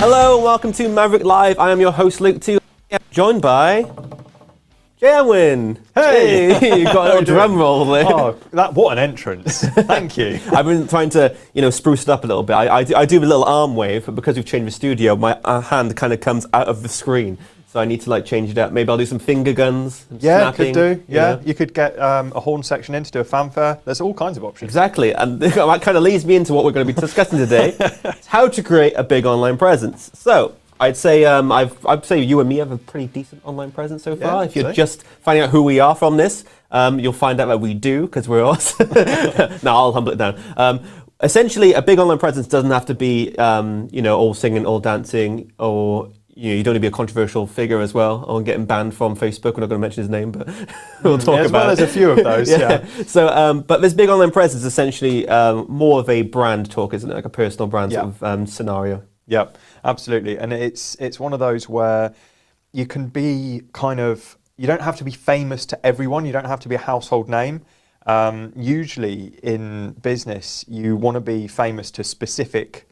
Hello, welcome to Maverrik Live. I am your host, Luke 2, joined by Jerwin. Hey! You got a little drum roll there. Oh, what an entrance. Thank you. I've been trying to, spruce it up a little bit. I do a little arm wave, but because we've changed the studio, my hand kind of comes out of the screen. So I need to change it up. Maybe I'll do some finger guns. Snapping, could do. Yeah, you could get a horn section in to do a fanfare. There's all kinds of options. Exactly, and that kind of leads me into what we're going to be discussing today: it's how to create a big online presence. So I'd say I'd say you and me have a pretty decent online presence so far. Yeah, if you're just finding out who we are from this, you'll find out that we do because we're us. No, I'll humble it down. Essentially, a big online presence doesn't have to be all singing, all dancing, or you don't need to be a controversial figure as well, or getting banned from Facebook. We're not going to mention his name, but we'll talk about it. There's a few of those, yeah. So, but this big online presence is essentially more of a brand talk, isn't it? Like a personal brand sort of scenario. Yep, absolutely. And it's one of those where you can be you don't have to be famous to everyone. You don't have to be a household name. Usually in business, you want to be famous to specific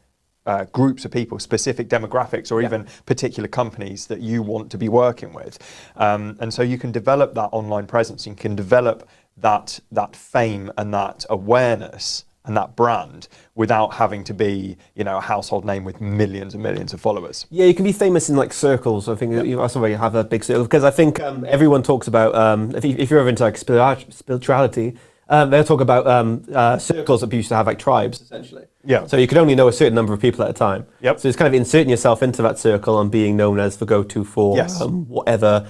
groups of people, specific demographics, or even particular companies that you want to be working with. And so you can develop that online presence. You can develop that fame and that awareness and that brand without having to be, a household name with millions and millions of followers. Yeah, you can be famous in circles. I think that's where you have a big circle, because I think everyone talks about if you're ever into spirituality. They'll talk about circles that people used to have, like tribes, essentially. Yeah. So you could only know a certain number of people at a time. Yep. So it's kind of inserting yourself into that circle and being known as the go-to for whatever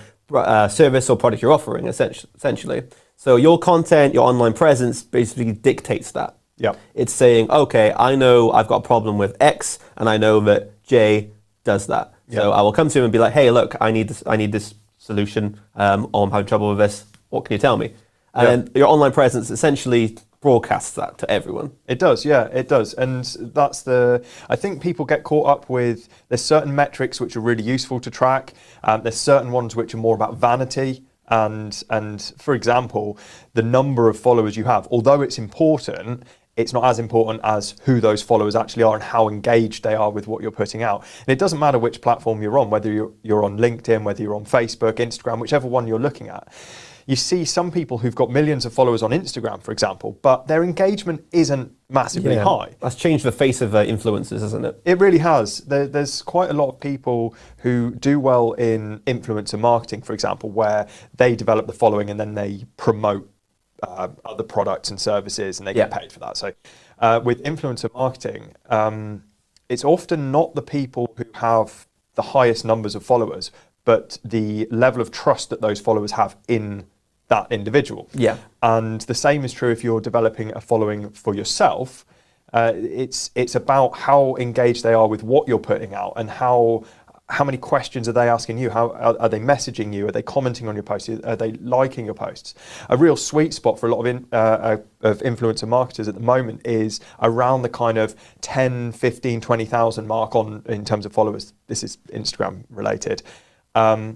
service or product you're offering, essentially. So your content, your online presence basically dictates that. Yep. It's saying, okay, I know I've got a problem with X, and I know that J does that. Yep. So I will come to him and be like, hey, look, I need this solution, or I'm having trouble with this. What can you tell me? And then your online presence essentially broadcasts that to everyone. It does, yeah, it does. And I think people get caught up with, there's certain metrics which are really useful to track. There's certain ones which are more about vanity. And for example, the number of followers you have, although it's important, it's not as important as who those followers actually are and how engaged they are with what you're putting out. And it doesn't matter which platform you're on, whether you're on LinkedIn, whether you're on Facebook, Instagram, whichever one you're looking at. You see some people who've got millions of followers on Instagram, for example, but their engagement isn't massively high. That's changed the face of influencers, hasn't it? It really has. There's quite a lot of people who do well in influencer marketing, for example, where they develop the following and then they promote other products and services and they get paid for that. So with influencer marketing, it's often not the people who have the highest numbers of followers, but the level of trust that those followers have in that individual. Yeah. And the same is true if you're developing a following for yourself. It's about how engaged they are with what you're putting out and how many questions are they asking you? How are they messaging you? Are they commenting on your posts? Are they liking your posts? A real sweet spot for a lot of influencer marketers at the moment is around the kind of 10, 15, 20,000 mark in terms of followers. This is Instagram related. A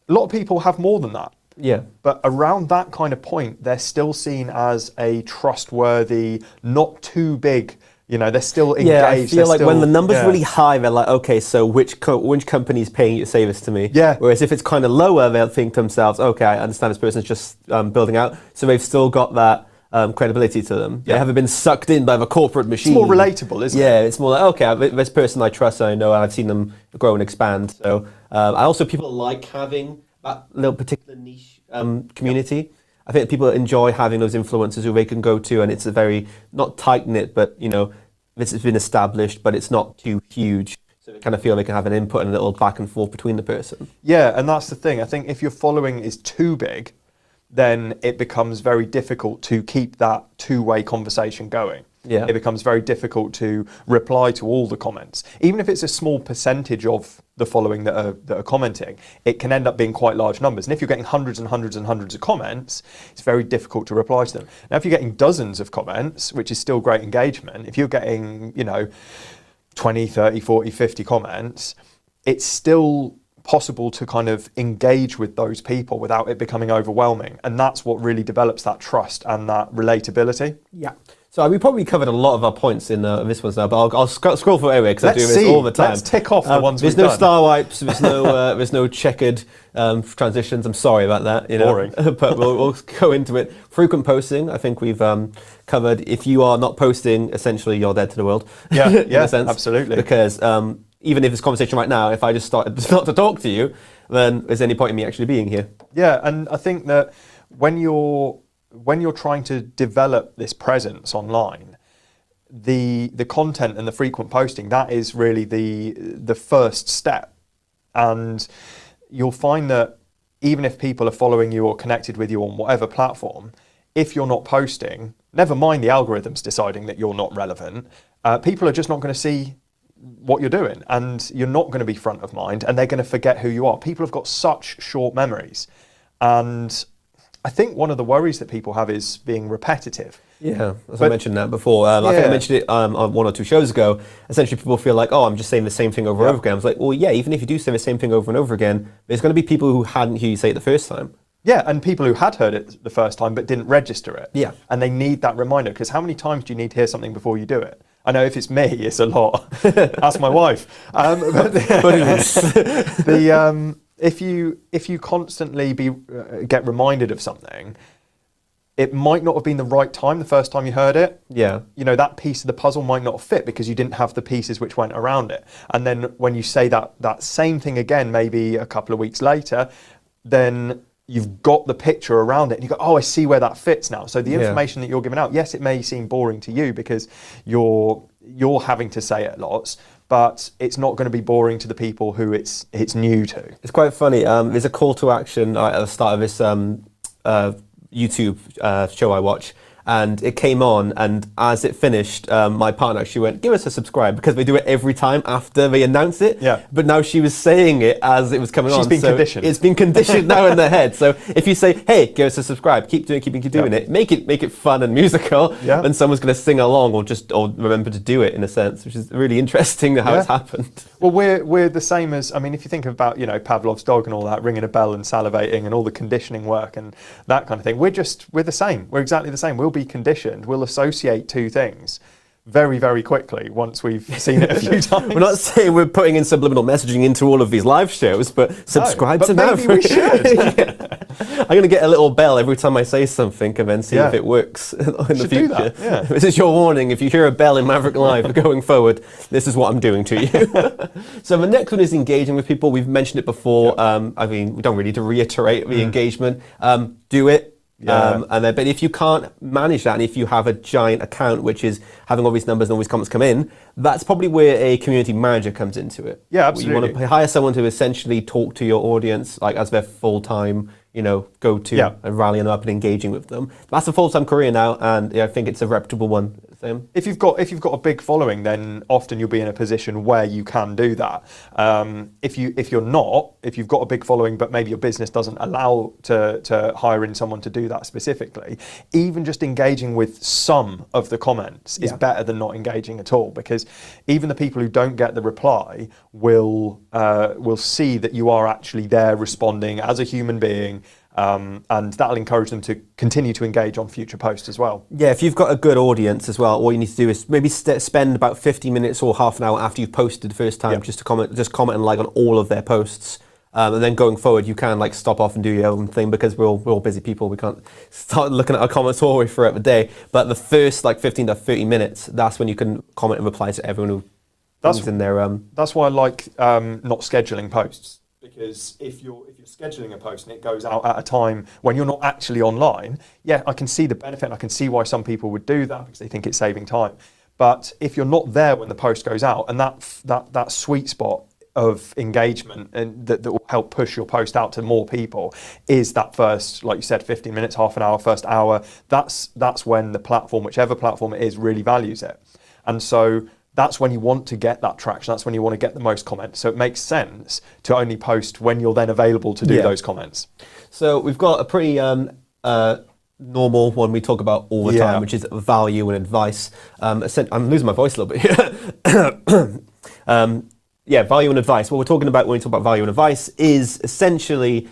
lot of people have more than that. Yeah. But around that kind of point, they're still seen as a trustworthy, not too big, they're still engaged. Yeah, I feel like when the number's really high, they're like, okay, so which company's paying you to say this to me? Yeah. Whereas if it's kind of lower, they'll think to themselves, okay, I understand this person's just building out. So they've still got that credibility to them. They haven't been sucked in by the corporate machine. It's more relatable, isn't it? Yeah, it's more like, okay, this person I trust, I know, I've seen them grow and expand. So people like having that little particular niche community. I think people enjoy having those influencers who they can go to, and it's a very, not tight-knit, but, this has been established, but it's not too huge. So they kind of feel they can have an input and a little back and forth between the person. Yeah, and that's the thing. I think if your following is too big, then it becomes very difficult to keep that two-way conversation going. Yeah. It becomes very difficult to reply to all the comments. Even if it's a small percentage of the following that are commenting, it can end up being quite large numbers. And if you're getting hundreds and hundreds and hundreds of comments, it's very difficult to reply to them. Now, if you're getting dozens of comments, which is still great engagement, if you're getting, 20, 30, 40, 50 comments, it's still possible to kind of engage with those people without it becoming overwhelming. And that's what really develops that trust and that relatability. Yeah. So we probably covered a lot of our points in this one now, but I'll scroll through anyway because I do this all the time. Let's tick off the ones we've done. There's no done. star wipes. There's no checkered transitions. I'm sorry about that. Boring. But we'll go into it. Frequent posting. I think we've covered. If you are not posting, essentially you're dead to the world. Yeah, in yeah, a sense. absolutely. Because even if this conversation right now, if I just start to talk to you, then there's any point in me actually being here. Yeah, and I think that when you're trying to develop this presence online, the content and the frequent posting, that is really the first step. And you'll find that even if people are following you or connected with you on whatever platform, if you're not posting, never mind the algorithms deciding that you're not relevant, people are just not going to see what you're doing, and you're not going to be front of mind, and they're going to forget who you are. People have got such short memories, and I think one of the worries that people have is being repetitive. Yeah, I mentioned that before. I think I mentioned it on 1 or 2 shows ago. Essentially, people feel like, oh, I'm just saying the same thing over and over again. I was like, well, yeah, even if you do say the same thing over and over again, there's going to be people who hadn't heard you say it the first time. Yeah, and people who had heard it the first time but didn't register it. Yeah. And they need that reminder, because how many times do you need to hear something before you do it? I know if it's me, it's a lot. Ask my wife. If you constantly get reminded of something, it might not have been the right time the first time you heard it. Yeah. That piece of the puzzle might not fit because you didn't have the pieces which went around it. And then when you say that same thing again, maybe a couple of weeks later, then you've got the picture around it and you go, oh, I see where that fits now. So the information that you're giving out, yes, it may seem boring to you because you're having to say it lots, but it's not going to be boring to the people who it's new to. It's quite funny. There's a call to action at the start of this YouTube show I watch, and it came on, and as it finished, my partner actually went, give us a subscribe, because they do it every time after they announce it. Yeah. But now she was saying it as it was coming on. She's been conditioned. It's been conditioned now in their head. So if you say, hey, give us a subscribe, keep doing it, make it fun and musical, then someone's going to sing along or remember to do it in a sense, which is really interesting how it's happened. Well, we're the same as, if you think about, Pavlov's dog and all that, ringing a bell and salivating and all the conditioning work and that kind of thing. We're the same. We're exactly the same. We'll be conditioned. We'll associate two things very, very quickly once we've seen it a few times. We're not saying we're putting in subliminal messaging into all of these live shows, but subscribe to Maverrik. Maybe we should. I'm going to get a little bell every time I say something and then see if it works in the future. Do that. Yeah. This is your warning. If you hear a bell in Maverrik Live going forward, this is what I'm doing to you. So the next one is engaging with people. We've mentioned it before. We don't really need to reiterate the engagement. Do it. But if you can't manage that, and if you have a giant account which is having all these numbers and all these comments come in, that's probably where a community manager comes into it. Yeah, absolutely. You want to hire someone to essentially talk to your audience, like as their full-time, go-to and rallying them up and engaging with them. That's a full-time career now, and I think it's a reputable one. Same. If you've got a big following, then often you'll be in a position where you can do that. If you've got a big following, but maybe your business doesn't allow to hire in someone to do that specifically, even just engaging with some of the comments is better than not engaging at all, because even the people who don't get the reply will see that you are actually there responding as a human being. And that'll encourage them to continue to engage on future posts as well. Yeah, if you've got a good audience as well, all you need to do is maybe spend about 50 minutes or half an hour after you've posted the first time just comment and like on all of their posts. And then going forward, you can stop off and do your own thing, because we're all busy people. We can't start looking at our comments all the way throughout the day. But the first 15 to 30 minutes, that's when you can comment and reply to everyone who is in there. That's why I like not scheduling posts. Because if you're scheduling a post and it goes out at a time when you're not actually online, I can see the benefit and I can see why some people would do that, because they think it's saving time. But if you're not there when the post goes out, and that sweet spot of engagement and that will help push your post out to more people is that first, like you said, 15 minutes, half an hour, first hour, that's when the platform, whichever platform it is, really values it. And so that's when you want to get that traction. That's when you want to get the most comments. So it makes sense to only post when you're then available to do those comments. So we've got a pretty normal one we talk about all the time, which is value and advice. I'm losing my voice a little bit here. Value and advice. What we're talking about when we talk about value and advice is essentially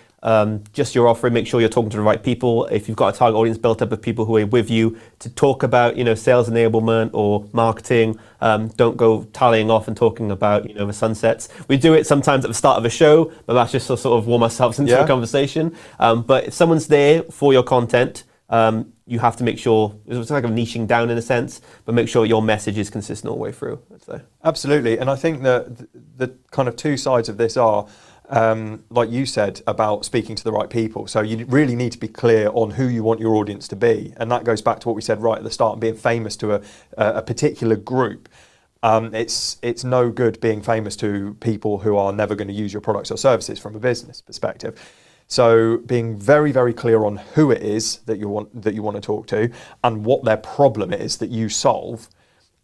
just your offering. Make sure you're talking to the right people. If you've got a target audience built up of people who are with you to talk about, sales enablement or marketing, don't go tallying off and talking about, the sunsets. We do it sometimes at the start of a show, but that's just to sort of warm ourselves into a conversation. But if someone's there for your content, you have to make sure, it's like a niching down in a sense, but make sure your message is consistent all the way through. So. Absolutely. And I think that the kind of two sides of this are, like you said, about speaking to the right people. So you really need to be clear on who you want your audience to be. And that goes back to what we said right at the start, and being famous to a particular group. It's no good being famous to people who are never going to use your products or services from a business perspective. So being very, very clear on who it is that you want to talk to and what their problem is that you solve,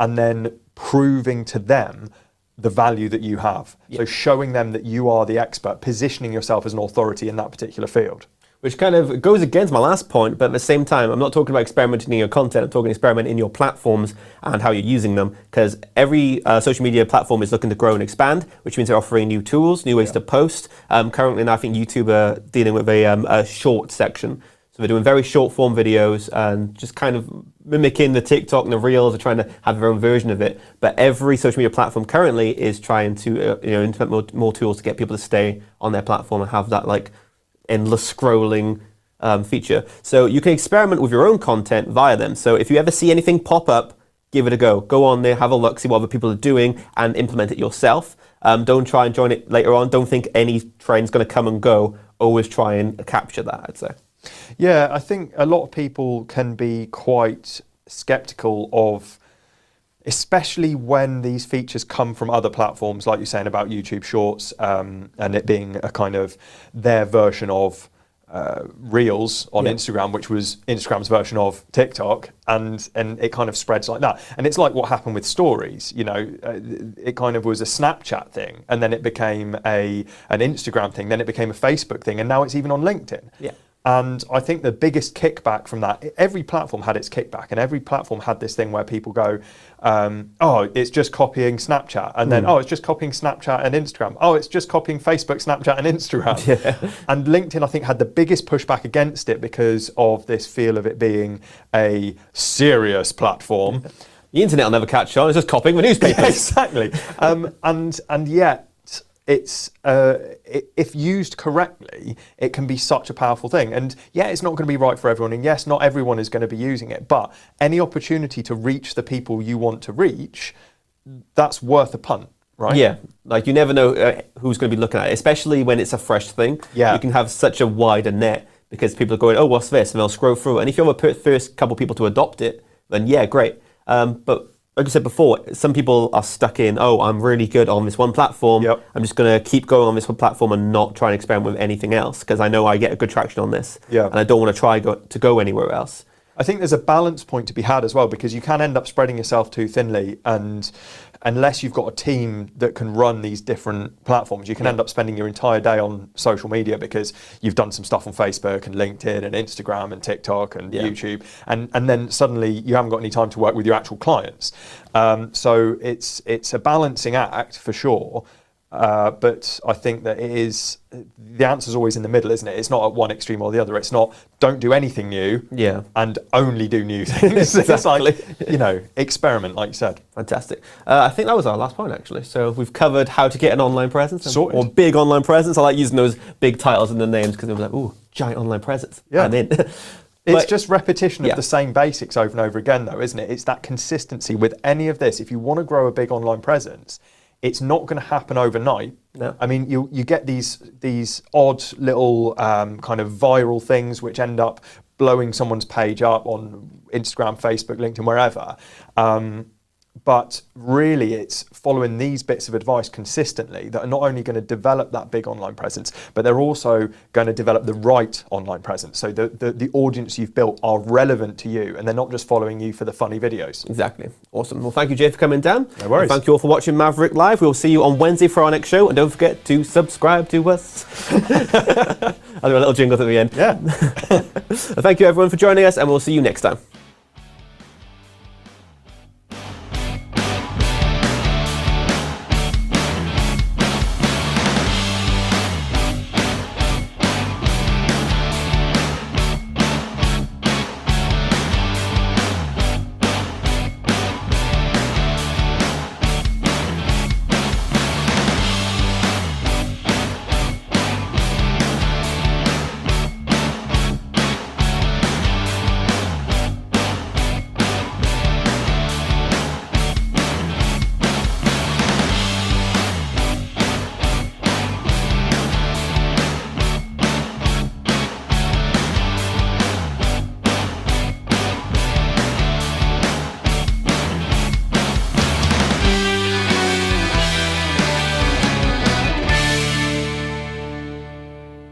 and then proving to them the value that you have. Yeah. So showing them that you are the expert, positioning yourself as an authority in that particular field. Which kind of goes against my last point, but at the same time, I'm not talking about experimenting in your content, I'm talking experimenting in your platforms and how you're using them, because every social media platform is looking to grow and expand, which means they're offering new tools, new ways to post. Currently, now I think YouTube are dealing with a short section. So they're doing very short form videos and just kind of mimicking the TikTok and the Reels. They're trying to have their own version of it. But every social media platform currently is trying to implement more tools to get people to stay on their platform and have that like endless scrolling feature. So you can experiment with your own content via them. So if you ever see anything pop up, give it a go. Go on there, have a look, see what other people are doing, and implement it yourself. Don't try and join it later on. Don't think any trend's going to come and go. Always try and capture that, I'd say. Yeah, I think a lot of people can be quite skeptical of, especially when these features come from other platforms, like you're saying about YouTube Shorts, and it being a kind of their version of Reels on Instagram, which was Instagram's version of TikTok, and it kind of spreads like that. And it's like what happened with Stories. It kind of was a Snapchat thing, and then it became an Instagram thing, then it became a Facebook thing, and now it's even on LinkedIn. Yeah. And I think the biggest kickback from that, every platform had its kickback, and every platform had this thing where people go, oh, it's just copying Snapchat, and then, oh, it's just copying Snapchat and Instagram. Oh, it's just copying Facebook, Snapchat and Instagram. Yeah. And LinkedIn, I think, had the biggest pushback against it because of this feel of it being a serious platform. The internet will never catch on, it's just copying the newspapers. Yeah, exactly. And yet, it's if used correctly, it can be such a powerful thing. And yeah, it's not going to be right for everyone, and yes, not everyone is going to be using it, but any opportunity to reach the people you want to reach, that's worth a punt, right? Yeah, like you never know who's going to be looking at it, especially when it's a fresh thing. Yeah, you can have such a wider net because people are going, oh, what's this? And they'll scroll through, and if you're the first couple people to adopt it, then yeah, great. But like I said before, some people are stuck in, oh, I'm really good on this one platform. Yep. I'm just going to keep going on this one platform and not try and experiment with anything else because I know I get a good traction on this. Yeah. And I don't want to try to go anywhere else. I think there's a balance point to be had as well, because you can end up spreading yourself too thinly, and unless you've got a team that can run these different platforms, you can end up spending your entire day on social media because you've done some stuff on Facebook and LinkedIn and Instagram and TikTok and YouTube, and then suddenly you haven't got any time to work with your actual clients. So it's a balancing act for sure. But I think that the answer's always in the middle, isn't it? It's not at one extreme or the other. It's not don't do anything new and only do new things. Exactly. It's like, experiment, like you said. Fantastic. I think that was our last point, actually. So we've covered how to get an online presence or big online presence. I like using those big titles in the names because it was like, ooh, giant online presence. Yeah. I'm in. It's just repetition of the same basics over and over again, though, isn't it? It's that consistency with any of this. If you want to grow a big online presence, it's not going to happen overnight. No. I mean, you get these odd little kind of viral things which end up blowing someone's page up on Instagram, Facebook, LinkedIn, wherever. But really, it's following these bits of advice consistently that are not only going to develop that big online presence, but they're also going to develop the right online presence. So the audience you've built are relevant to you, and they're not just following you for the funny videos. Exactly. Awesome. Well, thank you, Jay, for coming down. No worries. And thank you all for watching Maverrik Live. We'll see you on Wednesday for our next show, and don't forget to subscribe to us. I'll do a little jingle at the end. Yeah. Thank you, everyone, for joining us, and we'll see you next time.